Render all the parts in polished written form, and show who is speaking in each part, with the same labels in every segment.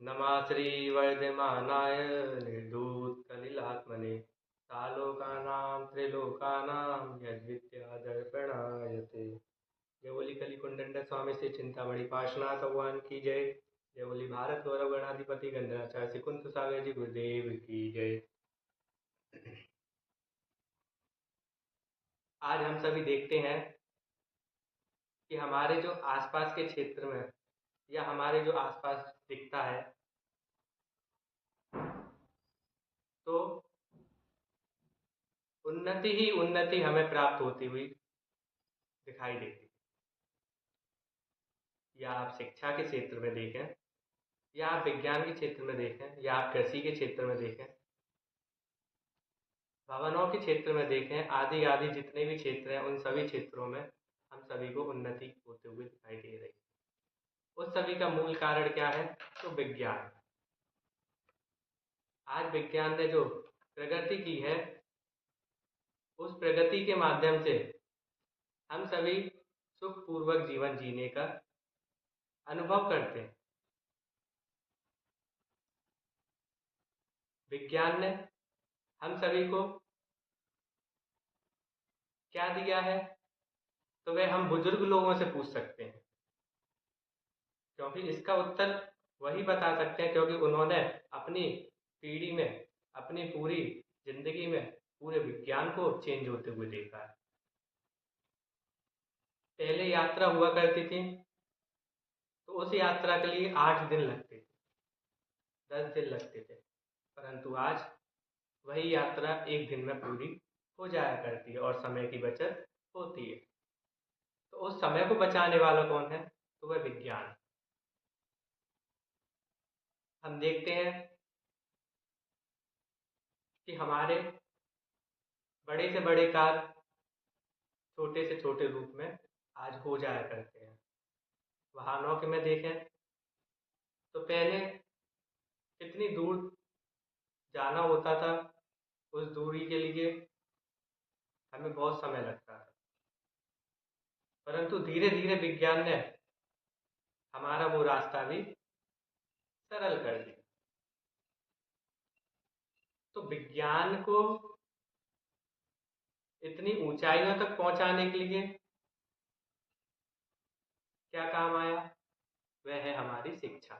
Speaker 1: नमः श्रीवर्धमानाय निर्धूतकलिलात्मने सालोकानां त्रिलोकानां यद्विद्यादर्पणाय ते। जय बोली कलिकुंडंड स्वामी श्री चिंतामणि पार्श्वनाथ भगवान की जय। जय बोली भारत गौरव गणाधिपति गंधराचार्य श्री कुंत सागर जी गुरुदेव की जय। आज हम सभी देखते हैं कि हमारे जो आसपास के क्षेत्र में या हमारे जो आसपास दिखता है तो उन्नति ही उन्नति हमें प्राप्त होती हुई दिखाई देती है। या आप शिक्षा के क्षेत्र में देखें, या आप विज्ञान के क्षेत्र में देखें, या आप कृषि के क्षेत्र में देखें, भवनों के क्षेत्र में देखें, आदि आदि जितने भी क्षेत्र हैं उन सभी क्षेत्रों में हम सभी को उन्नति होते हुए दिखाई दे रही है। उस सभी का मूल कारण क्या है? तो विज्ञान। आज विज्ञान ने जो प्रगति की है उस प्रगति के माध्यम से हम सभी सुखपूर्वक जीवन जीने का अनुभव करते हैं। विज्ञान ने हम सभी को क्या दिया है? तो वह हम बुजुर्ग लोगों से पूछ सकते हैं, क्योंकि इसका उत्तर वही बता सकते हैं, क्योंकि उन्होंने अपनी पीढ़ी में, अपनी पूरी जिंदगी में पूरे विज्ञान को चेंज होते हुए देखा है। पहले यात्रा हुआ करती थी तो उस यात्रा के लिए 8 दिन लगते थे, 10 दिन लगते थे, परंतु आज वही यात्रा एक दिन में पूरी हो जाया करती है और समय की बचत होती है। तो उस समय को बचाने वाला कौन है? तो वह विज्ञान। हम देखते हैं कि हमारे बड़े से बड़े कार्य छोटे से छोटे रूप में आज हो जाया करते हैं। वाहनों के में देखें तो पहले कितनी दूर जाना होता था, उस दूरी के लिए हमें बहुत समय लगता था, परंतु धीरे धीरे विज्ञान ने हमारा वो रास्ता भी सरल कर दिया। तो विज्ञान को इतनी ऊंचाइयों तक पहुंचाने के लिए क्या काम आया? वह है हमारी शिक्षा।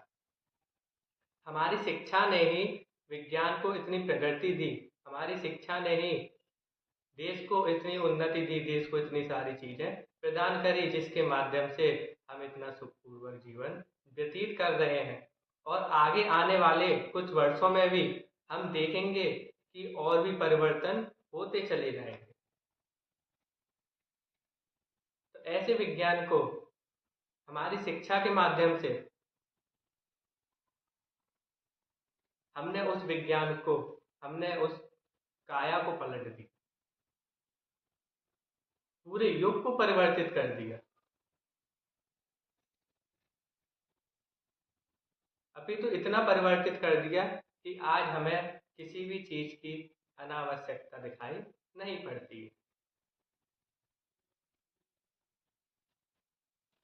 Speaker 1: हमारी शिक्षा ने ही विज्ञान को इतनी प्रगति दी, हमारी शिक्षा ने ही देश को इतनी उन्नति दी, देश को इतनी सारी चीजें प्रदान करी, जिसके माध्यम से हम इतना सुखपूर्वक जीवन व्यतीत कर रहे हैं। और आगे आने वाले कुछ वर्षों में भी हम देखेंगे कि और भी परिवर्तन होते चले जाएंगे। तो ऐसे विज्ञान को हमारी शिक्षा के माध्यम से हमने उस काया को पलट दी, पूरे युग को परिवर्तित कर दिया। अभी तो इतना परिवर्तित कर दिया कि आज हमें किसी भी चीज की अनावश्यकता दिखाई नहीं पड़ती है।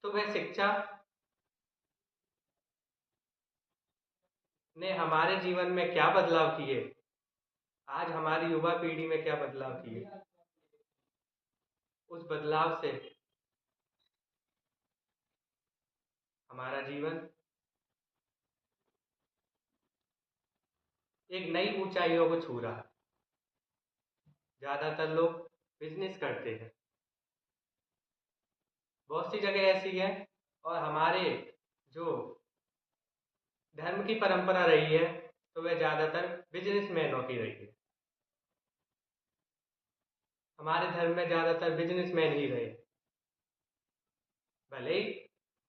Speaker 1: तो वह शिक्षा ने हमारे जीवन में क्या बदलाव किए, आज हमारी युवा पीढ़ी में क्या बदलाव किए, उस बदलाव से हमारा जीवन एक नई ऊंचाइयों को छू रहा है। ज्यादातर लोग बिजनेस करते हैं, बहुत सी जगह ऐसी है, और हमारे जो धर्म की परंपरा रही है तो वह ज्यादातर बिजनेसमैनों की रही है। हमारे धर्म में ज्यादातर बिजनेसमैन ही रहे, भले ही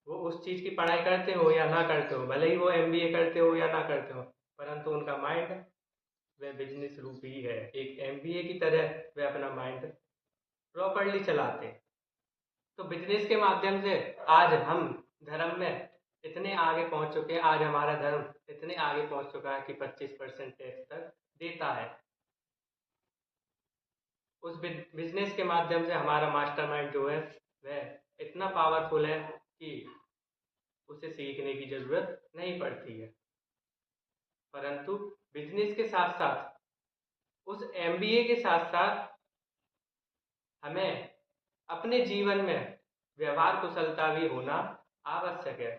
Speaker 1: वो उस चीज की पढ़ाई करते हो या ना करते हो, भले ही वो एमबीए करते हो या ना करते हो, परंतु उनका माइंड वह बिजनेस रूप ही है। एक एमबीए की तरह वे अपना माइंड प्रॉपरली चलाते हैं। तो बिजनेस के माध्यम से आज हम धर्म में इतने आगे पहुंच चुके हैं, आज हमारा धर्म इतने आगे पहुंच चुका है कि 25% टैक्स तक देता है। उस बिजनेस के माध्यम से हमारा मास्टरमाइंड जो है वह इतना पावरफुल है कि उसे सीखने की जरूरत नहीं पड़ती है। परंतु बिजनेस के साथ साथ, उस एमबीए के साथ साथ हमें अपने जीवन में व्यवहार कुशलता भी होना आवश्यक है।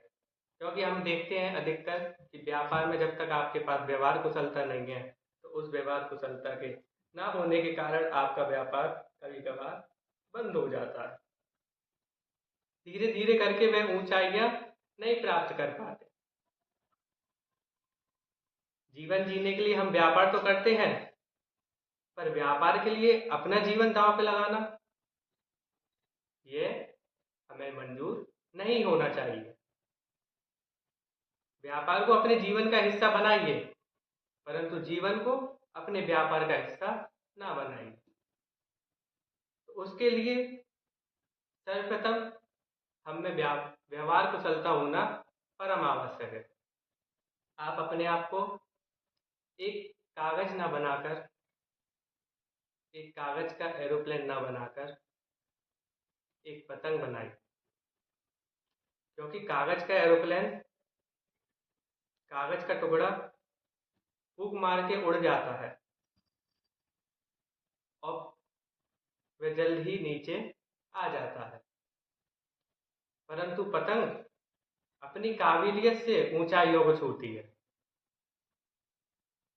Speaker 1: क्योंकि हम देखते हैं अधिकतर कि व्यापार में जब तक आपके पास व्यवहार कुशलता नहीं है, तो उस व्यवहार कुशलता के ना होने के कारण आपका व्यापार कभी कभार बंद हो जाता है। धीरे धीरे करके वह ऊंचाइयां नहीं प्राप्त कर पाते। जीवन जीने के लिए हम व्यापार तो करते हैं, पर व्यापार के लिए अपना जीवन दांव पे लगाना, ये हमें मंजूर नहीं होना चाहिए। व्यापार को अपने जीवन का हिस्सा बनाइए, परंतु जीवन को अपने व्यापार का हिस्सा ना बनाइए। तो उसके लिए सर्वप्रथम हम में व्यवहार कुशलता होना परम आवश्यक है। आप अपने आप को एक कागज ना बनाकर, एक कागज का एरोप्लेन ना बनाकर एक पतंग बनाइए। क्योंकि कागज का एरोप्लेन, कागज का टुकड़ा फूंक मार के उड़ जाता है और वह जल्द ही नीचे आ जाता है। परंतु पतंग अपनी काबिलियत से ऊंचाइयों को छूती है।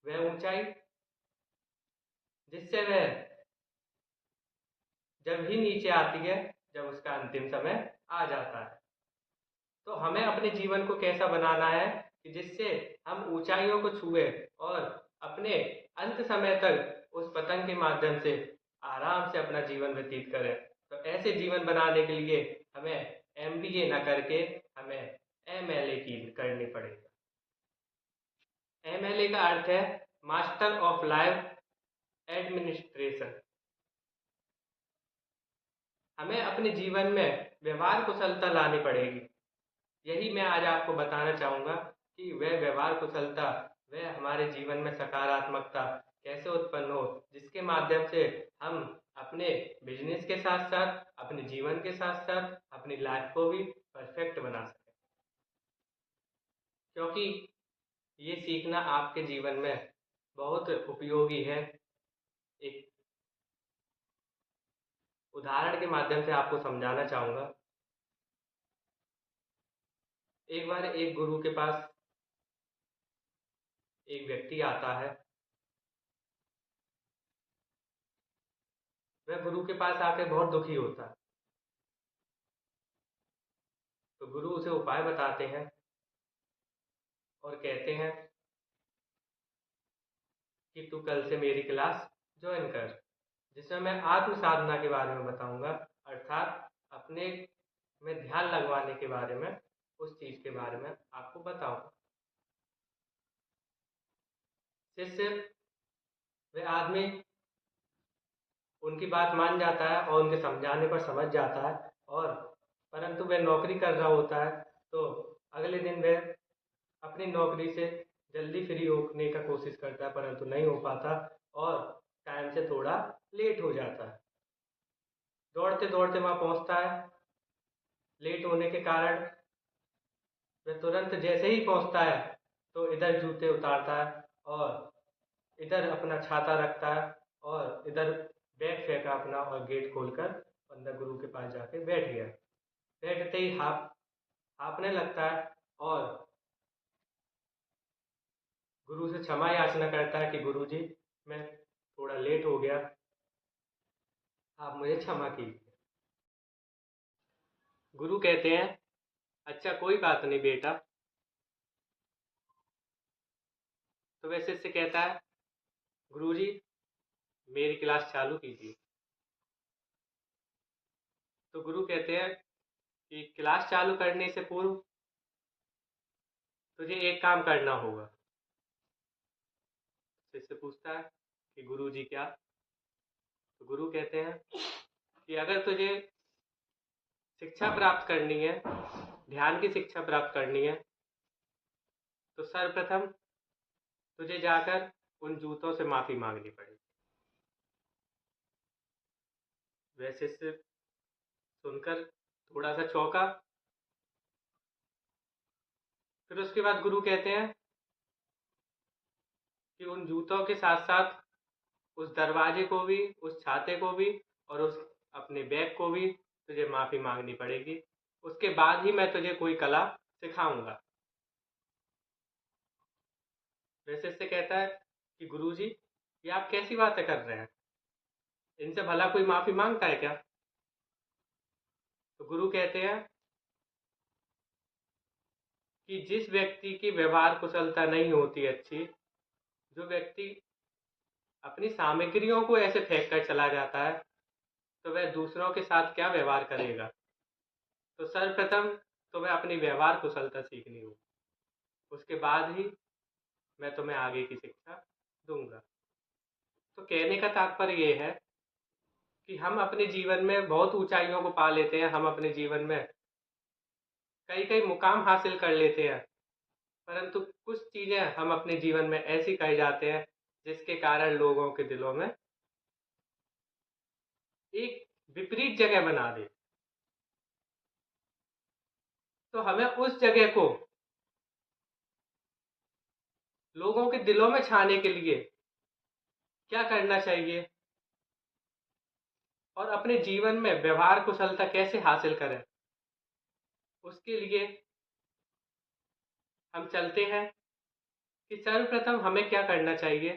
Speaker 1: वह ऊंचाई जिससे वह जब ही नीचे आती है, जब उसका अंतिम समय आ जाता है। तो हमें अपने जीवन को कैसा बनाना है कि जिससे हम ऊंचाइयों को छुए और अपने अंत समय तक उस पतंग के माध्यम से आराम से अपना जीवन व्यतीत करें। तो ऐसे जीवन बनाने के लिए हमें एमबीए न करके हमें एमएलए की करनी पड़ेगी। एमएलए का अर्थ है मास्टर ऑफ लाइफ एडमिनिस्ट्रेशन। हमें अपने जीवन में व्यवहार कुशलता लानी पड़ेगी। यही मैं आज आपको बताना चाहूँगा कि वह व्यवहार कुशलता, वह हमारे जीवन में सकारात्मकता कैसे उत्पन्न हो, जिसके माध्यम से हम अपने बिजनेस के साथ साथ, अपने जीवन के साथ साथ अपनी लाइफ को भी परफेक्ट बना सकें। क्योंकि ये सीखना आपके जीवन में बहुत उपयोगी है। एक उदाहरण के माध्यम से आपको समझाना चाहूँगा। एक बार एक गुरु के पास एक व्यक्ति आता है। वह गुरु के पास आकर बहुत दुखी होता है। तो गुरु उसे उपाय बताते हैं और कहते हैं कि तू कल से मेरी क्लास ज्वाइन कर, जिसमें मैं आत्म साधना के बारे में बताऊंगा, अर्थात अपने में ध्यान लगवाने के बारे में, उस चीज के बारे में आपको बताऊंगा। शिष्य, वह आदमी उनकी बात मान जाता है और उनके समझाने पर समझ जाता है, और परंतु वह नौकरी कर रहा होता है। तो अगले दिन वह अपनी नौकरी से जल्दी फ्री होने का कोशिश करता है, परंतु नहीं हो पाता और टाइम से थोड़ा लेट हो जाता है। दौड़ते दौड़ते वहां पहुंचता है। लेट होने के कारण वह तुरंत जैसे ही पहुंचता है तो इधर जूते उतारता है और इधर अपना छाता रखता है और इधर बैग फेंका अपना और गेट खोलकर अंदर गुरु के पास जाके बैठ गया। बैठते ही हाँफने लगता है और गुरु से क्षमा याचना करता है कि गुरु जी, मैं थोड़ा लेट हो गया, आप मुझे क्षमा कीजिए। गुरु कहते हैं, अच्छा कोई बात नहीं बेटा। तो वह शिष्य कहता है, गुरु जी मेरी क्लास चालू कीजिए। तो गुरु कहते हैं कि क्लास चालू करने से पूर्व तुझे एक काम करना होगा। शिष्य पूछता है कि गुरु जी क्या? तो गुरु कहते हैं कि अगर तुझे शिक्षा प्राप्त करनी है, ध्यान की शिक्षा प्राप्त करनी है, तो सर्वप्रथम तुझे जाकर उन जूतों से माफी मांगनी पड़ेगी। वह शिष्य सुनकर थोड़ा सा चौंका। फिर उसके बाद गुरु कहते हैं कि उन जूतों के साथ साथ उस दरवाजे को भी, उस छाते को भी और उस अपने बैग को भी तुझे माफ़ी मांगनी पड़ेगी। उसके बाद ही मैं तुझे कोई कला सिखाऊंगा। वैसे इससे कहता है कि गुरुजी, ये आप कैसी बातें कर रहे हैं, इनसे भला कोई माफ़ी मांगता है क्या? तो गुरु कहते हैं कि जिस व्यक्ति की व्यवहार कुशलता नहीं होती अच्छी, जो व्यक्ति अपनी सामग्रियों को ऐसे फेंक कर चला जाता है, तो वह दूसरों के साथ क्या व्यवहार करेगा? तो सर्वप्रथम तुम्हें अपनी व्यवहार कुशलता सीखनी होगी, उसके बाद ही मैं तुम्हें आगे की शिक्षा दूंगा। तो कहने का तात्पर्य ये है कि हम अपने जीवन में बहुत ऊंचाइयों को पा लेते हैं, हम अपने जीवन में कई कई मुकाम हासिल कर लेते हैं, परंतु कुछ चीज़ें हम अपने जीवन में ऐसी कर जाते हैं जिसके कारण लोगों के दिलों में एक विपरीत जगह बना दे। तो हमें उस जगह को लोगों के दिलों में छाने के लिए क्या करना चाहिए और अपने जीवन में व्यवहार कुशलता कैसे हासिल करें, उसके लिए हम चलते हैं कि सर्वप्रथम हमें क्या करना चाहिए।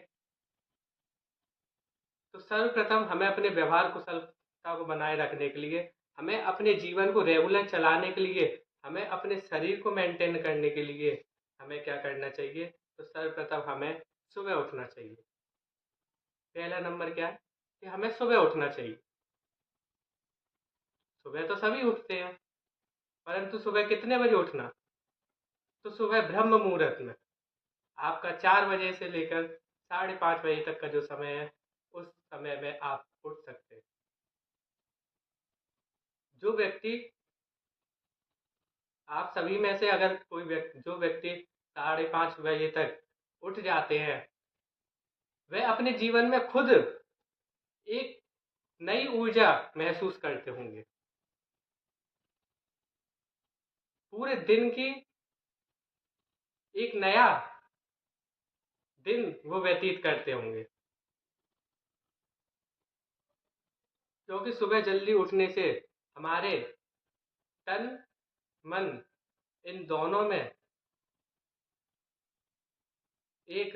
Speaker 1: तो सर्वप्रथम हमें अपने व्यवहार कुशलता को बनाए रखने के लिए, हमें अपने जीवन को रेगुलर चलाने के लिए, हमें अपने शरीर को मेंटेन करने के लिए हमें क्या करना चाहिए? तो सर्वप्रथम हमें सुबह उठना चाहिए। पहला नंबर क्या है कि हमें सुबह उठना चाहिए। सुबह तो सभी उठते हैं, परंतु सुबह कितने बजे उठना? तो सुबह ब्रह्म मुहूर्त में, आपका 4 बजे से लेकर 5:30 बजे तक का जो समय है, उस समय में आप उठ सकते हैं। जो व्यक्ति, आप सभी में से अगर कोई व्यक्ति, जो व्यक्ति 5:30 बजे तक उठ जाते हैं, वह अपने जीवन में खुद एक नई ऊर्जा महसूस करते होंगे। पूरे दिन की एक नया दिन वो व्यतीत करते होंगे, क्योंकि सुबह जल्दी उठने से हमारे तन मन इन दोनों में एक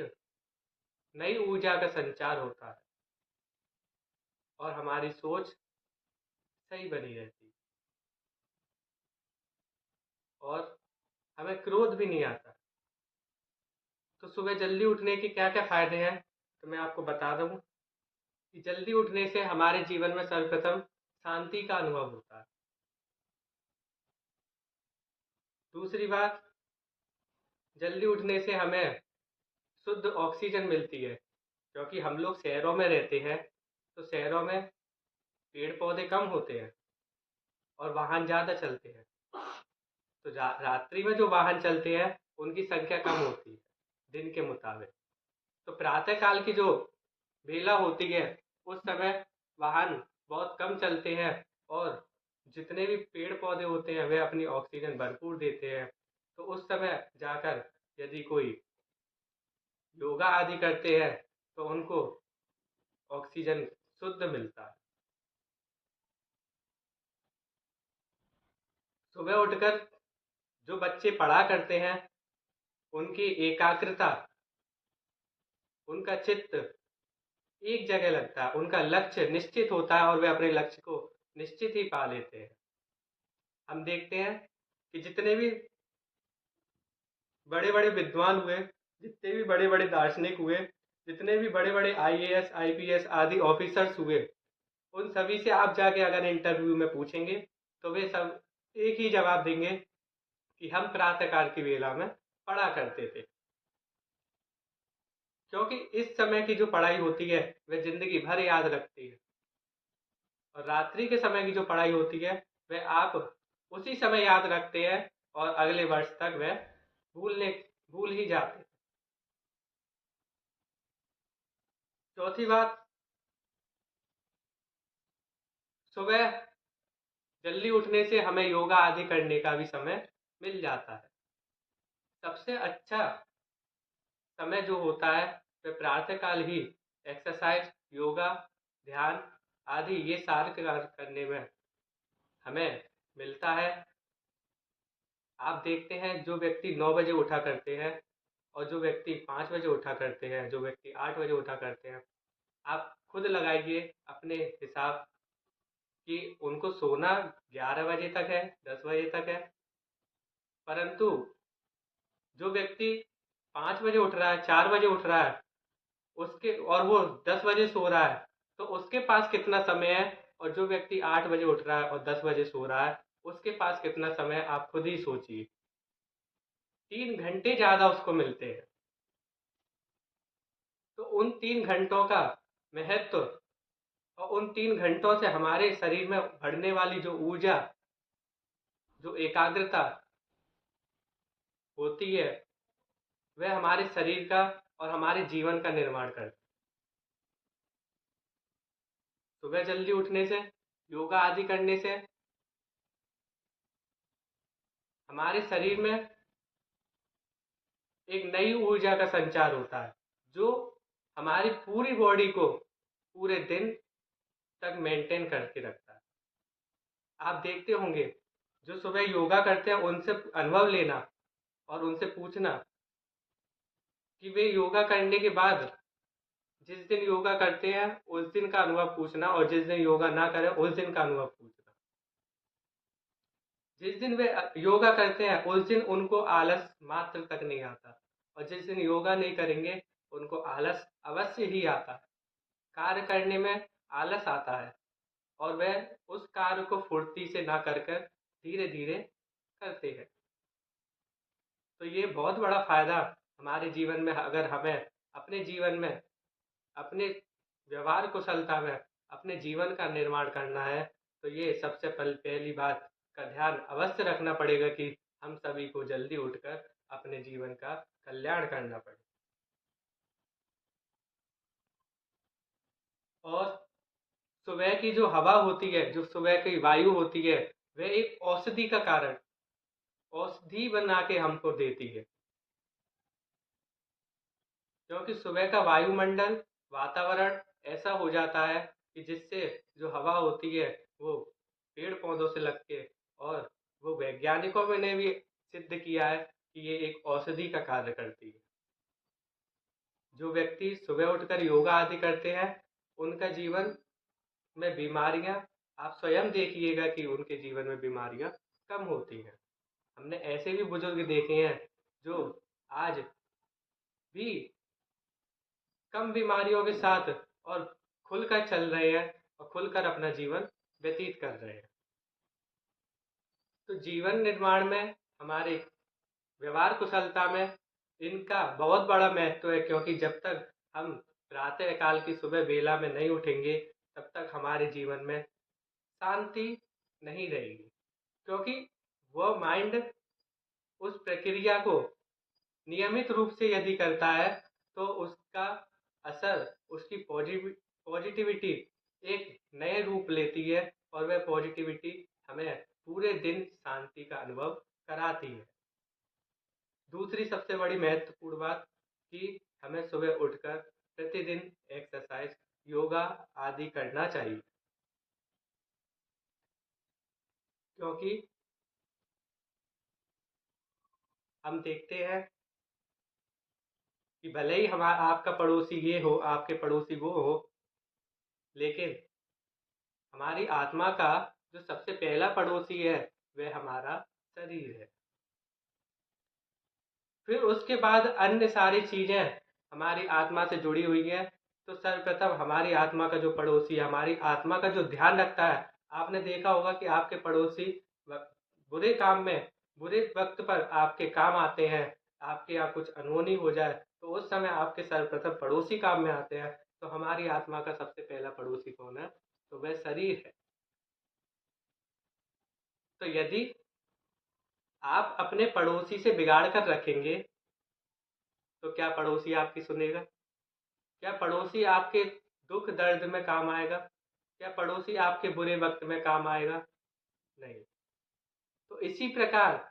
Speaker 1: नई ऊर्जा का संचार होता है और हमारी सोच सही बनी रहती है और हमें क्रोध भी नहीं आता। तो सुबह जल्दी उठने के क्या क्या फायदे हैं, तो मैं आपको बता दूं कि जल्दी उठने से हमारे जीवन में सर्वप्रथम शांति का अनुभव होता है। दूसरी बात, जल्दी उठने से हमें शुद्ध ऑक्सीजन मिलती है, क्योंकि हम लोग शहरों में रहते हैं, तो शहरों में पेड़ पौधे कम होते हैं और वाहन ज़्यादा चलते हैं। तो रात्रि में जो वाहन चलते हैं उनकी संख्या कम होती है दिन के मुताबिक। तो प्रातः काल की जो बेला होती है, उस समय वाहन बहुत कम चलते हैं और जितने भी पेड़ पौधे होते हैं वे अपनी ऑक्सीजन भरपूर देते हैं। तो उस समय जाकर यदि कोई योगा आदि करते हैं तो उनको ऑक्सीजन शुद्ध मिलता है। सुबह उठकर जो बच्चे पढ़ा करते हैं, उनकी एकाग्रता, उनका चित्त एक जगह लगता है, उनका लक्ष्य निश्चित होता है और वे अपने लक्ष्य को निश्चित ही पा लेते हैं। हम देखते हैं कि जितने भी बड़े बड़े विद्वान हुए, जितने भी बड़े बड़े दार्शनिक हुए, जितने भी बड़े बड़े आईएएस आईपीएस आदि ऑफिसर्स हुए, उन सभी से आप जाके अगर इंटरव्यू में पूछेंगे तो वे सब एक ही जवाब देंगे कि हम प्रातःकाल की वेला में पढ़ा करते थे। क्योंकि इस समय की जो पढ़ाई होती है वह जिंदगी भर याद रखती है, और रात्रि के समय की जो पढ़ाई होती है वह आप उसी समय याद रखते हैं और अगले वर्ष तक वह भूलने भूल ही जाते हैं। चौथी बात, सुबह जल्दी उठने से हमें योगा आदि करने का भी समय मिल जाता है। सबसे अच्छा समय जो होता है वह प्रातःकाल ही एक्सरसाइज, योगा, ध्यान आदि ये सारे कार्य करने में हमें मिलता है। आप देखते हैं जो व्यक्ति 9 बजे उठा करते हैं और जो व्यक्ति 5 बजे उठा करते हैं, जो व्यक्ति 8 बजे उठा करते हैं, आप खुद लगाइए अपने हिसाब कि उनको सोना 11 बजे तक है, 10 बजे तक है, परंतु जो व्यक्ति 5 बजे उठ रहा है, 4 बजे उठ रहा है, उसके और वो 10 बजे सो रहा है, तो उसके पास कितना समय है, और जो व्यक्ति 8 बजे उठ रहा है और 10 बजे सो रहा है, उसके पास कितना समय है, आप खुद ही सोचिए। 3 घंटे ज़्यादा उसको मिलते हैं। तो उन 3 घंटों का महत्व और उन 3 घंटों से हमारे शरीर में बढ़ने वाली जो ऊर्जा, जो एकाग्रता होती है, वह हमारे शरीर का और हमारे जीवन का निर्माण करती है। सुबह जल्दी उठने से, योगा आदि करने से हमारे शरीर में एक नई ऊर्जा का संचार होता है, जो हमारी पूरी बॉडी को पूरे दिन तक मेंटेन करके रखता है। आप देखते होंगे जो सुबह योगा करते हैं, उनसे अनुभव लेना और उनसे पूछना कि वे योगा करने के बाद जिस दिन योगा करते हैं उस दिन का अनुभव पूछना, और जिस दिन योगा ना करें उस दिन का अनुभव पूछना। जिस दिन वे योगा करते हैं उस दिन उनको आलस मात्र तक नहीं आता, और जिस दिन योगा नहीं करेंगे उनको आलस अवश्य ही आता है। कार्य करने में आलस आता है और वह उस कार्य को फुर्ती से ना कर कर धीरे धीरे करते हैं। तो ये बहुत बड़ा फायदा हमारे जीवन में, अगर हमें अपने जीवन में, अपने व्यवहार कुशलता में अपने जीवन का निर्माण करना है, तो ये सबसे पहली बात का ध्यान अवश्य रखना पड़ेगा कि हम सभी को जल्दी उठकर अपने जीवन का कल्याण करना पड़े। और सुबह की जो हवा होती है, जो सुबह की वायु होती है, वह एक औषधि का कारण, औषधि बना के हमको देती है। क्योंकि सुबह का वायुमंडल, वातावरण ऐसा हो जाता है कि जिससे जो हवा होती है वो पेड़ पौधों से लग के, और वो वैज्ञानिकों ने भी सिद्ध किया है कि ये एक औषधि का कार्य करती है। जो व्यक्ति सुबह उठकर योगा आदि करते हैं, उनका जीवन में बीमारियां, आप स्वयं देखिएगा कि उनके जीवन में बीमारियां कम होती हैं। हमने ऐसे भी बुजुर्ग देखे हैं जो आज भी कम बीमारियों के साथ और खुलकर चल रहे हैं और खुलकर अपना जीवन व्यतीत कर रहे हैं। तो जीवन निर्माण में, हमारे व्यवहार कुशलता में इनका बहुत बड़ा महत्व है, क्योंकि जब तक हम प्रातः काल की सुबह बेला में नहीं उठेंगे तब तक हमारे जीवन में शांति नहीं रहेगी। क्योंकि वह माइंड उस प्रक्रिया को नियमित रूप से यदि करता है तो उसका असर, उसकी पॉजिटिविटी एक नए रूप लेती है, और वह पॉजिटिविटी हमें पूरे दिन शांति का अनुभव कराती है। दूसरी सबसे बड़ी महत्वपूर्ण बात कि हमें सुबह उठकर प्रतिदिन एक्सरसाइज, योगा आदि करना चाहिए। क्योंकि हम देखते हैं कि भले ही हमारा आपका पड़ोसी ये हो, आपके पड़ोसी वो हो, लेकिन हमारी आत्मा का जो सबसे पहला पड़ोसी है वह हमारा शरीर है। फिर उसके बाद अन्य सारी चीजें हमारी आत्मा से जुड़ी हुई हैं। तो सर्वप्रथम हमारी आत्मा का जो पड़ोसी, हमारी आत्मा का जो ध्यान रखता है, आपने देखा होगा कि आपके पड़ोसी बुरे काम में, बुरे वक्त पर आपके काम आते हैं। आपके यहाँ कुछ अनहोनी हो जाए तो उस समय आपके सर्वप्रथम पड़ोसी काम में आते हैं। तो हमारी आत्मा का सबसे पहला पड़ोसी कौन है? तो वह शरीर है। तो यदि आप अपने पड़ोसी से बिगाड़ कर रखेंगे तो क्या पड़ोसी आपकी सुनेगा? क्या पड़ोसी आपके दुख दर्द में काम आएगा? क्या पड़ोसी आपके बुरे वक्त में काम आएगा? नहीं। तो इसी प्रकार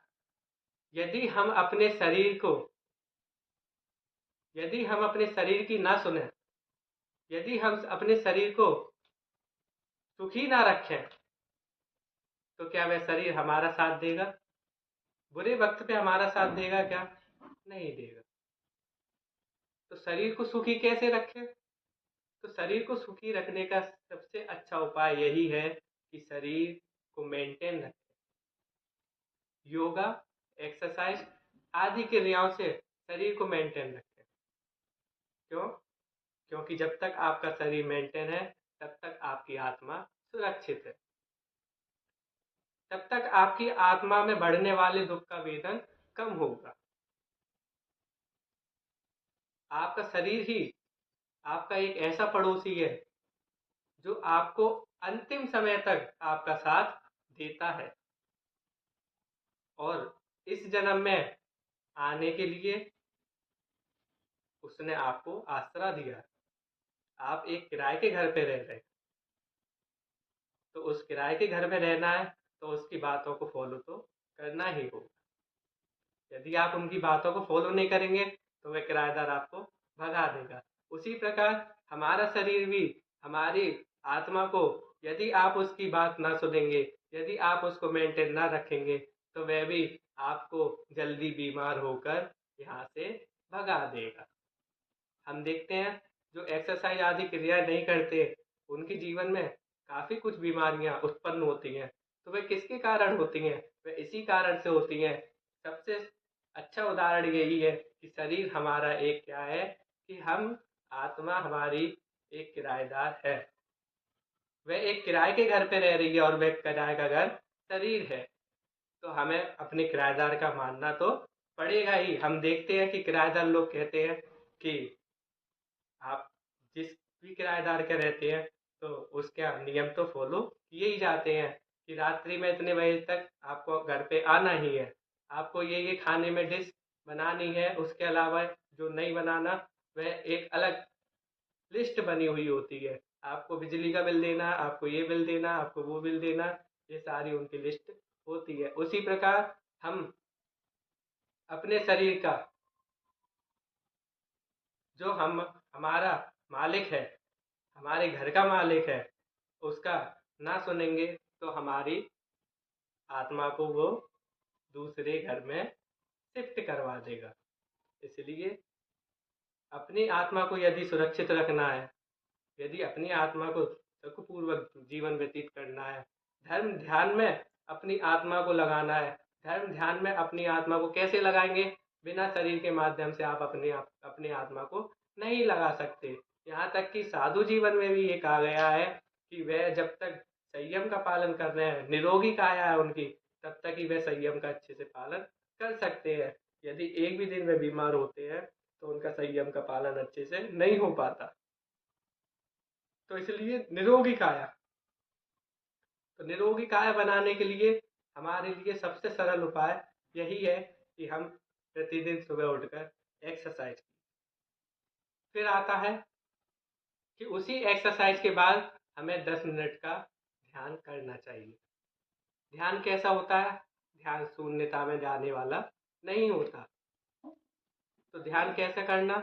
Speaker 1: यदि हम अपने शरीर को यदि हम अपने शरीर की ना सुने, यदि हम अपने शरीर को सुखी ना रखें, तो क्या वह शरीर हमारा साथ देगा? बुरे वक्त पे हमारा साथ देगा क्या? नहीं देगा। तो शरीर को सुखी कैसे रखें? तो शरीर को सुखी रखने का सबसे अच्छा उपाय यही है कि शरीर को मेंटेन रखें। योगा, एक्सरसाइज आदि क्रियाओं से शरीर को मेंटेन रखें। क्यों? क्योंकि जब तक आपका शरीर मेंटेन है, तब तक आपकी आत्मा सुरक्षित है। तब तक आपकी आत्मा में बढ़ने वाले दुख का वेदन कम होगा। आपका शरीर ही आपका एक ऐसा पड़ोसी है जो आपको अंतिम समय तक आपका साथ देता है, और इस जन्म में आने के लिए उसने आपको आसरा दिया। आप एक किराए के घर पे रह रहे हैं, तो उस किराए के घर में रहना है तो उसकी बातों को फॉलो तो करना ही होगा। यदि आप उनकी बातों को फॉलो नहीं करेंगे तो वह किराएदार आपको भगा देगा। उसी प्रकार हमारा शरीर भी हमारी आत्मा को, यदि आप उसकी बात ना सुनेंगे, यदि आप उसको मेंटेन ना रखेंगे, तो वह भी आपको जल्दी बीमार होकर यहाँ से भगा देगा। हम देखते हैं जो एक्सरसाइज आदि क्रिया नहीं करते, उनके जीवन में काफ़ी कुछ बीमारियां उत्पन्न होती हैं। तो वे किसके कारण होती हैं? वे इसी कारण से होती हैं। सबसे अच्छा उदाहरण यही है कि शरीर हमारा एक क्या है, कि हम आत्मा हमारी एक किराएदार है। वह एक किराए के घर पे रह रही है और वह किराए का घर शरीर है। तो हमें अपने किराएदार का मानना तो पड़ेगा ही। हम देखते हैं कि किराएदार लोग कहते हैं कि आप जिस भी किराएदार के रहते हैं तो उसका नियम तो फॉलो किए ही जाते हैं कि रात्रि में इतने बजे तक आपको घर पे आना ही है, आपको ये खाने में डिश बनानी है, उसके अलावा जो नहीं बनाना वह एक अलग लिस्ट बनी हुई होती है। आपको बिजली का बिल देना, आपको ये बिल देना, आपको वो बिल देना, ये सारी उनकी लिस्ट होती है। उसी प्रकार हम अपने शरीर का, जो हम हमारा मालिक है, हमारे घर का मालिक है, उसका ना सुनेंगे तो हमारी आत्मा को वो दूसरे घर में शिफ्ट करवा देगा। इसलिए अपनी आत्मा को यदि सुरक्षित रखना है, यदि अपनी आत्मा को सुखपूर्वक जीवन व्यतीत करना है, धर्म ध्यान में अपनी आत्मा को लगाना है। धर्म ध्यान में अपनी आत्मा को कैसे लगाएंगे? बिना शरीर के माध्यम से आप अपनी आत्मा को नहीं लगा सकते। यहाँ तक कि साधु जीवन में भी ये कहा गया है कि वह जब तक संयम का पालन कर रहे हैं, निरोगी काया है उनकी, तब तक ही वह संयम का अच्छे से पालन कर सकते हैं। यदि एक भी दिन वे बीमार होते हैं तो उनका संयम का पालन अच्छे से नहीं हो पाता। तो इसलिए निरोगी काया, तो निरोगी काया बनाने के लिए हमारे लिए सबसे सरल उपाय यही है कि हम प्रतिदिन सुबह उठकर एक्सरसाइज करें। फिर आता है कि उसी एक्सरसाइज के बाद हमें 10 मिनट का ध्यान करना चाहिए। ध्यान कैसा होता है? ध्यान शून्यता में जाने वाला नहीं होता। तो ध्यान कैसे करना?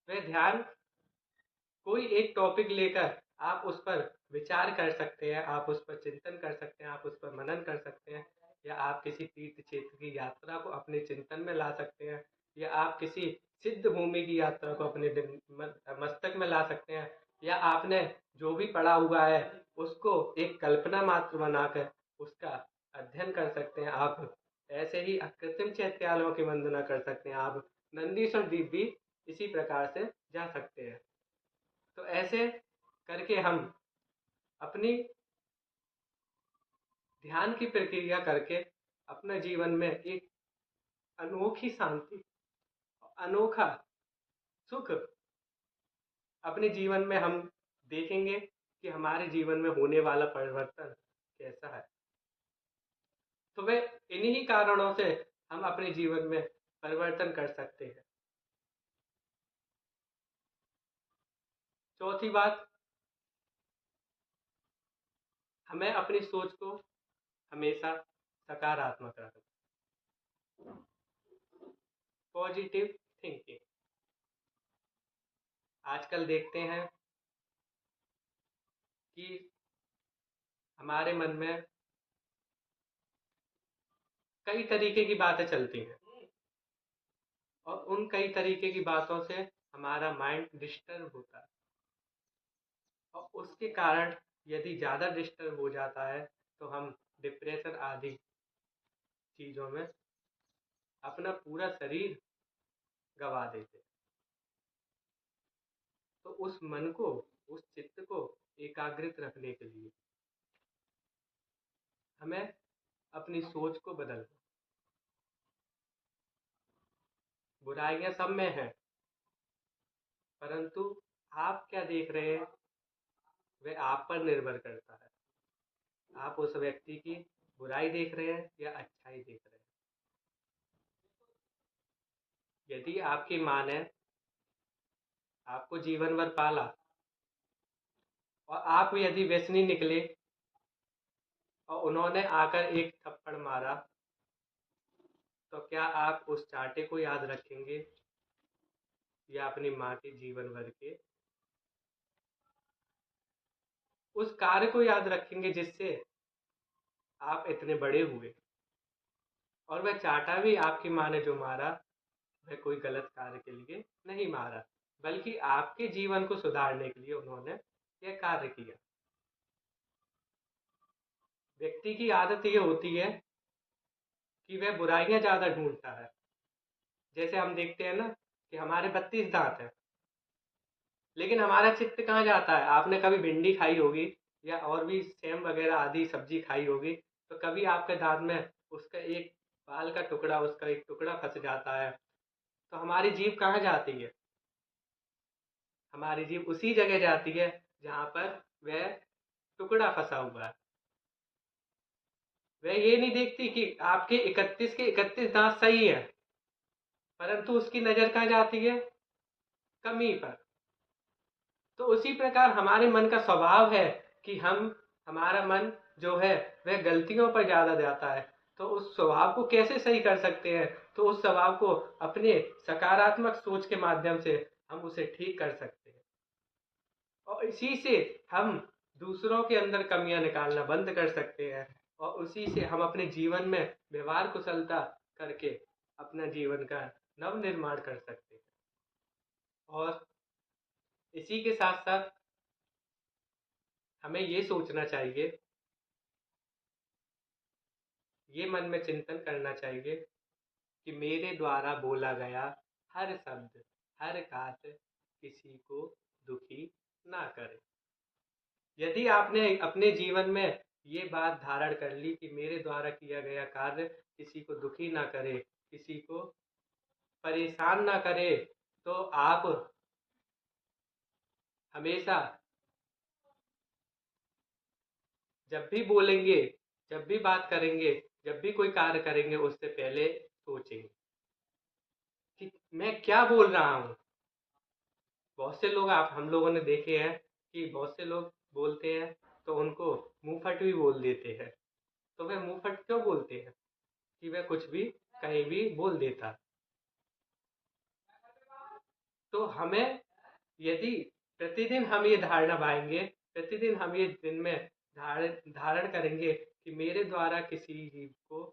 Speaker 1: वह ध्यान कोई एक टॉपिक लेकर आप उस पर विचार कर सकते हैं, आप उस पर चिंतन कर सकते हैं, आप उस पर मनन कर सकते हैं, या आप किसी तीर्थ क्षेत्र की यात्रा को अपने चिंतन में ला सकते हैं, या आप किसी सिद्ध भूमि की यात्रा को अपने मस्तक में ला सकते हैं, या आपने जो भी पढ़ा हुआ है उसको एक कल्पना मात्र बनाकर उसका अध्ययन कर सकते हैं। आप ऐसे ही अकृत्रिम चैत्यालयों की वंदना कर सकते हैं। आप नंदीश्वर द्वीप भी इसी प्रकार से जा सकते हैं। तो ऐसे करके हम अपनी ध्यान की प्रक्रिया करके अपने जीवन में एक अनोखी शांति, अनोखा सुख अपने जीवन में हम देखेंगे कि हमारे जीवन में होने वाला परिवर्तन कैसा है। तो वे इन्हीं कारणों से हम अपने जीवन में परिवर्तन कर सकते हैं। चौथी बात, हमें अपनी सोच को हमेशा सकारात्मक रखना, पॉजिटिव थिंकिंग। आजकल देखते हैं कि हमारे मन में कई तरीके की बातें चलती हैं और उन कई तरीके की बातों से हमारा माइंड डिस्टर्ब होता है, और उसके कारण यदि ज़्यादा डिस्टर्ब हो जाता है तो हम डिप्रेशन आदि चीज़ों में अपना पूरा शरीर गवा देते हैं। तो उस मन को, उस चित्त को एकाग्रित रखने के लिए हमें अपनी सोच को बदलना। बुराइयां सब में हैं, परंतु आप क्या देख रहे हैं वह आप पर निर्भर करता है। आप उस व्यक्ति की बुराई देख रहे हैं या अच्छाई देख रहे हैं। यदि आपकी माँ ने आपको जीवन भर पाला और आप यदि व्यसनी निकले और उन्होंने आकर एक थप्पड़ मारा, तो क्या आप उस चांटे को याद रखेंगे या अपनी माँ के जीवन भर के उस कार्य को याद रखेंगे जिससे आप इतने बड़े हुए? और वह चाटा भी आपकी माँ ने जो मारा वह कोई गलत कार्य के लिए नहीं मारा, बल्कि आपके जीवन को सुधारने के लिए उन्होंने यह कार्य किया। व्यक्ति की आदत ये होती है कि वह बुराइयां ज्यादा ढूंढता है। जैसे हम देखते हैं ना कि हमारे 32 दांत हैं, लेकिन हमारा चित्त कहाँ जाता है? आपने कभी भिंडी खाई होगी या और भी सेम वगैरह आदि सब्जी खाई होगी, तो कभी आपके दांत में उसका एक बाल का टुकड़ा, उसका एक टुकड़ा फंस जाता है, तो हमारी जीभ कहाँ जाती है? हमारी जीभ उसी जगह जाती है जहाँ पर वह टुकड़ा फंसा हुआ है। वह ये नहीं देखती कि आपके 31 के 31 दांत सही है, परंतु उसकी नजर कहाँ जाती है? कमी पर। तो उसी प्रकार हमारे मन का स्वभाव है कि हमारा मन जो है वह गलतियों पर ज्यादा जाता है। तो उस स्वभाव को कैसे सही कर सकते हैं? तो उस स्वभाव को अपने सकारात्मक सोच के माध्यम से हम उसे ठीक कर सकते हैं, और इसी से हम दूसरों के अंदर कमियां निकालना बंद कर सकते हैं, और उसी से हम अपने जीवन में व्यवहार कुशलता करके अपना जीवन का नव निर्माण कर सकते हैं। और इसी के साथ साथ हमें ये सोचना चाहिए, ये मन में चिंतन करना चाहिए कि मेरे द्वारा बोला गया हर शब्द, हर बात किसी को दुखी ना करे। यदि आपने अपने जीवन में ये बात धारण कर ली कि मेरे द्वारा किया गया कार्य किसी को दुखी ना करे, किसी को परेशान ना करे, तो आप हमेशा जब भी बोलेंगे, जब भी बात करेंगे, जब भी कोई कार्य करेंगे, उससे पहले सोचेंगे कि मैं क्या बोल रहा हूँ। बहुत से लोग, आप हम लोगों ने देखे हैं कि बहुत से लोग बोलते हैं तो उनको मुंहफट भी बोल देते हैं। तो वे मुंहफट क्यों बोलते हैं? कि वह कुछ भी कहीं भी बोल देता। तो हमें, यदि प्रतिदिन हम ये धारणा पाएंगे, प्रतिदिन हम ये दिन में धारण धारण करेंगे कि मेरे द्वारा किसी जीव को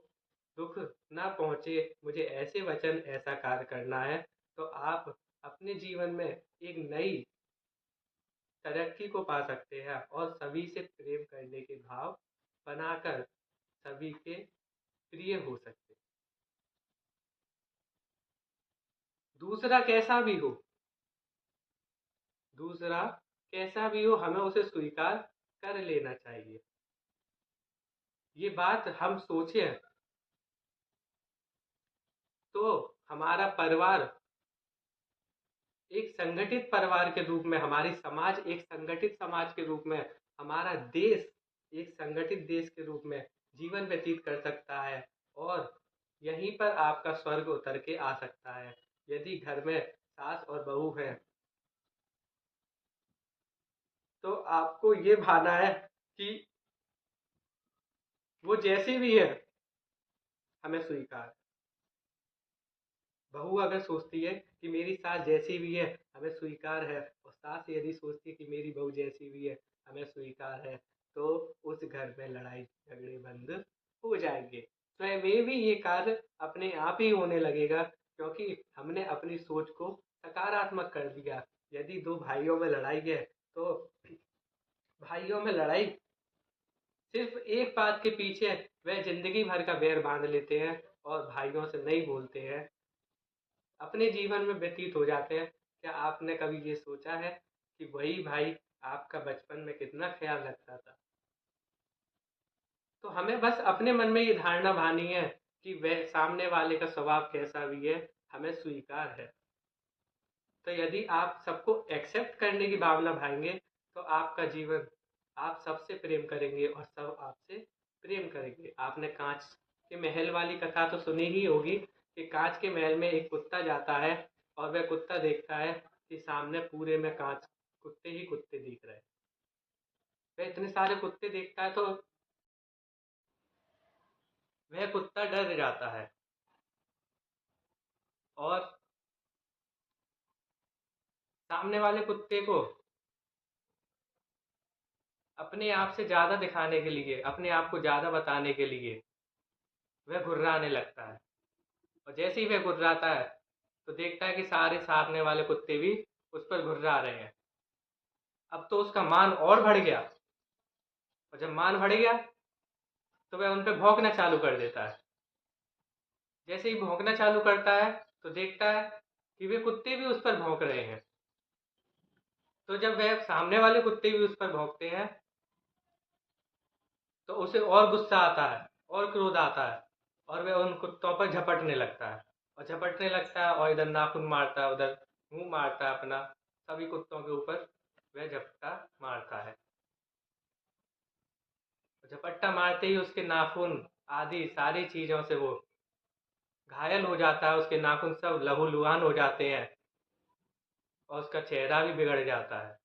Speaker 1: दुख ना पहुंचे, मुझे ऐसे वचन, ऐसा कार्य करना है, तो आप अपने जीवन में एक नई तरक्की को पा सकते हैं और सभी से प्रेम करने के भाव बनाकर सभी के प्रिय हो सकते हैं। दूसरा कैसा भी हो, दूसरा कैसा भी हो, हमें उसे स्वीकार कर लेना चाहिए। ये बात हम सोचें तो हमारा परिवार एक संगठित परिवार के रूप में, हमारी समाज एक संगठित समाज के रूप में, हमारा देश एक संगठित देश के रूप में जीवन व्यतीत कर सकता है, और यहीं पर आपका स्वर्ग उतर के आ सकता है। यदि घर में सास और बहू है तो आपको ये भाना है कि वो जैसी भी है हमें स्वीकार, बहू अगर सोचती है कि मेरी सास जैसी भी है हमें स्वीकार है, और सास यदि सोचती है कि मेरी बहू जैसी भी है हमें स्वीकार है, तो उस घर में लड़ाई झगड़े बंद हो जाएंगे। स्वयं में भी ये कार्य अपने आप ही होने लगेगा, क्योंकि हमने अपनी सोच को सकारात्मक कर दिया। यदि दो भाइयों में लड़ाई है तो भाइयों में लड़ाई सिर्फ एक बात के पीछे वह जिंदगी भर का बैर बांध लेते हैं और भाइयों से नहीं बोलते हैं, अपने जीवन में व्यतीत हो जाते हैं। क्या आपने कभी ये सोचा है कि वही भाई आपका बचपन में कितना ख्याल रखता था? तो हमें बस अपने मन में ये धारणा बानी है कि वह सामने वाले का स्वभाव कैसा भी है हमें स्वीकार है। तो यदि आप सबको एक्सेप्ट करने की भावना भाएंगे तो आपका जीवन, आप सबसे प्रेम करेंगे और सब आपसे प्रेम करेंगे। आपने कांच के महल वाली कथा तो सुनी ही होगी कि कांच के महल में एक कुत्ता जाता है और वह कुत्ता देखता है कि सामने पूरे में कांच, कुत्ते ही कुत्ते दिख रहे हैं। वह इतने सारे कुत्ते देखता है तो वह कुत्ता डर जाता है और सामने वाले कुत्ते को अपने आप से ज्यादा दिखाने के लिए, अपने आप को ज्यादा बताने के लिए वह घुर्राने लगता है। और जैसे ही वह घुर्राता है तो देखता है कि सारे सामने वाले कुत्ते भी उस पर घुर्रा रहे हैं। अब तो उसका मान और बढ़ गया, और जब मान बढ़ गया तो वह उन पर भौंकना चालू कर देता है। जैसे ही भौंकना चालू करता है तो देखता है कि वे कुत्ते भी उस पर भौंक रहे हैं। तो जब वह सामने वाले कुत्ते भी उस पर भौंकते हैं तो उसे और गुस्सा आता है और क्रोध आता है, और वह उन कुत्तों पर झपटने लगता है और झपटने लगता है और इधर नाखून मारता है, उधर मुंह मारता है अपना, सभी कुत्तों के ऊपर वह झपट्टा मारता है। झपट्टा मारते ही उसके नाखून आदि सारी चीजों से वो घायल हो जाता है, उसके नाखून सब लहूलुहान हो जाते हैं और उसका चेहरा भी बिगड़ जाता है।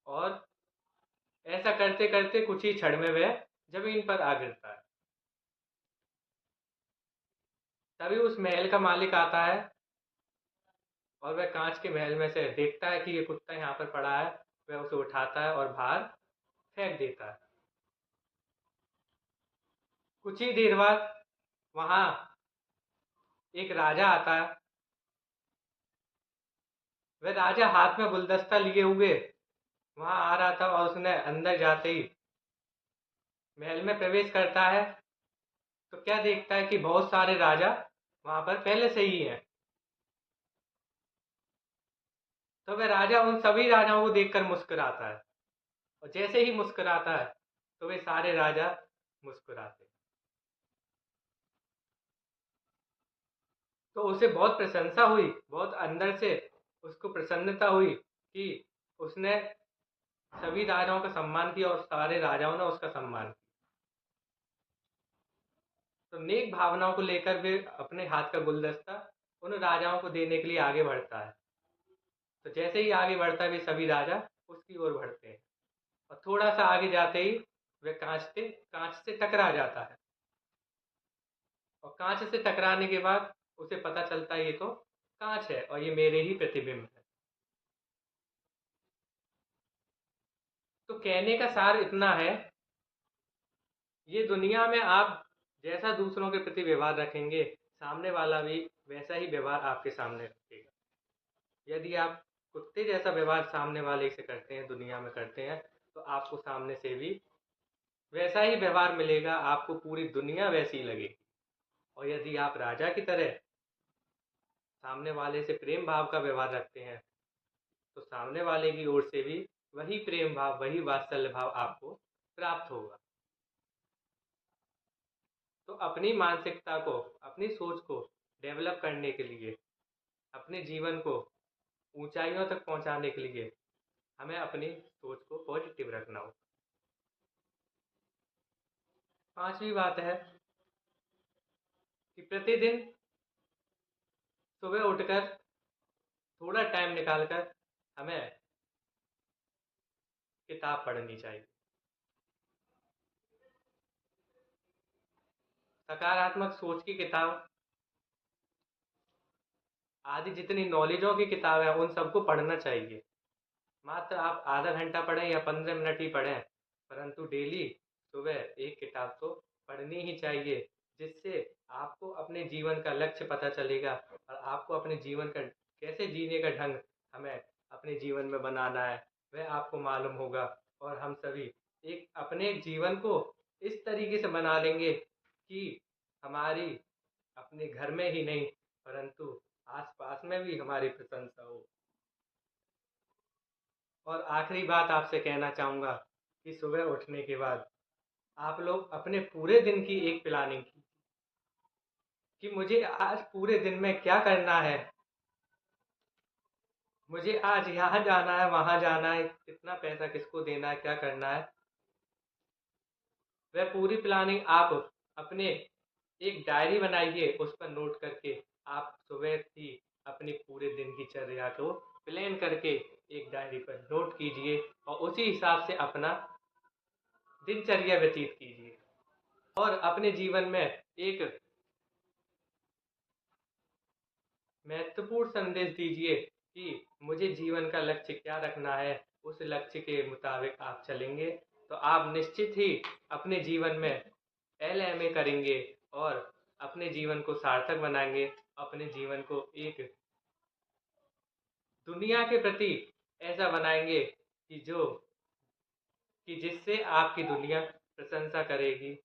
Speaker 1: और ऐसा करते करते कुछ ही क्षण में वह जमीन पर आ गिरता है। तभी उस महल का मालिक आता है और वह कांच के महल में से देखता है कि ये कुत्ता यहाँ पर पड़ा है। वह उसे उठाता है और बाहर फेंक देता है। कुछ ही देर बाद वहां एक राजा आता है। वह राजा हाथ में गुलदस्ता लिए हुए वहां आ रहा था और उसने अंदर जाते ही महल में प्रवेश करता है तो क्या देखता है कि बहुत सारे राजा वहां पर पहले से ही हैं। तो वह राजा उन सभी राजाओं को देखकर मुस्कुराता है, और जैसे ही मुस्कुराता है तो वे सारे राजा मुस्कुराते हैं। तो उसे बहुत प्रशंसा हुई, बहुत अंदर से उसको प्रसन्नता हुई कि उसने सभी राजाओं का सम्मान किया और सारे राजाओं ने उसका सम्मान किया। तो नेक भावनाओं को लेकर वे अपने हाथ का गुलदस्ता उन राजाओं को देने के लिए आगे बढ़ता है। तो जैसे ही आगे बढ़ता है वे सभी राजा उसकी ओर बढ़ते हैं, और थोड़ा सा आगे जाते ही वह कांच से टकरा जाता है। और कांच से टकराने के बाद उसे पता चलता है ये तो कांच है और ये मेरे ही प्रतिबिंब है। तो कहने का सार इतना है, ये दुनिया में आप जैसा दूसरों के प्रति व्यवहार रखेंगे सामने वाला भी वैसा ही व्यवहार आपके सामने रखेगा। यदि आप कुत्ते जैसा व्यवहार सामने वाले से करते हैं, दुनिया में करते हैं, तो आपको सामने से भी वैसा ही व्यवहार मिलेगा, आपको पूरी दुनिया वैसी ही लगेगी। और यदि आप राजा की तरह सामने वाले से प्रेम भाव का व्यवहार रखते हैं तो सामने वाले की ओर से भी वही प्रेम भाव, वही वात्सल्य भाव आपको प्राप्त होगा। तो अपनी मानसिकता को, अपनी सोच को डेवलप करने के लिए, अपने जीवन को ऊंचाइयों तक पहुंचाने के लिए हमें अपनी सोच को पॉजिटिव रखना होगा। पांचवी बात है कि प्रतिदिन सुबह उठकर थोड़ा टाइम निकालकर हमें किताब पढ़नी चाहिए। सकारात्मक सोच की किताब, आदि जितनी नॉलेजों की किताब है उन सबको पढ़ना चाहिए। मात्र आप आधा घंटा पढ़ें या 15 मिनट ही पढ़ें, परंतु डेली सुबह एक किताब तो पढ़नी ही चाहिए, जिससे आपको अपने जीवन का लक्ष्य पता चलेगा और आपको अपने जीवन का कैसे जीने का ढंग हमें अपने जीवन में बनाना है वह आपको मालूम होगा। और हम सभी एक अपने जीवन को इस तरीके से बना लेंगे कि हमारी अपने घर में ही नहीं परंतु आसपास में भी हमारी प्रशंसा हो। और आखिरी बात आपसे कहना चाहूँगा कि सुबह उठने के बाद आप लोग अपने पूरे दिन की एक प्लानिंग की कि मुझे आज पूरे दिन में क्या करना है, मुझे आज यहाँ जाना है वहाँ जाना है, कितना पैसा किसको देना है, क्या करना है, वह पूरी प्लानिंग आप अपने एक डायरी बनाइए, उस पर नोट करके आप सुबह की अपनी पूरे दिन की चर्या को प्लान करके एक डायरी पर नोट कीजिए और उसी हिसाब से अपना दिनचर्या व्यतीत कीजिए। और अपने जीवन में एक महत्वपूर्ण संदेश दीजिए कि मुझे जीवन का लक्ष्य क्या रखना है, उस लक्ष्य के मुताबिक आप चलेंगे तो आप निश्चित ही अपने जीवन में LMA करेंगे और अपने जीवन को सार्थक बनाएंगे, अपने जीवन को एक दुनिया के प्रति ऐसा बनाएंगे कि जिससे आपकी दुनिया प्रशंसा करेगी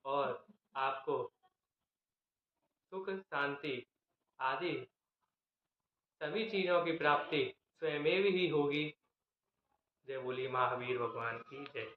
Speaker 1: और आपको सुख शांति आदि सभी चीज़ों की प्राप्ति स्वयमेव ही होगी। जय बोली महावीर भगवान की जय।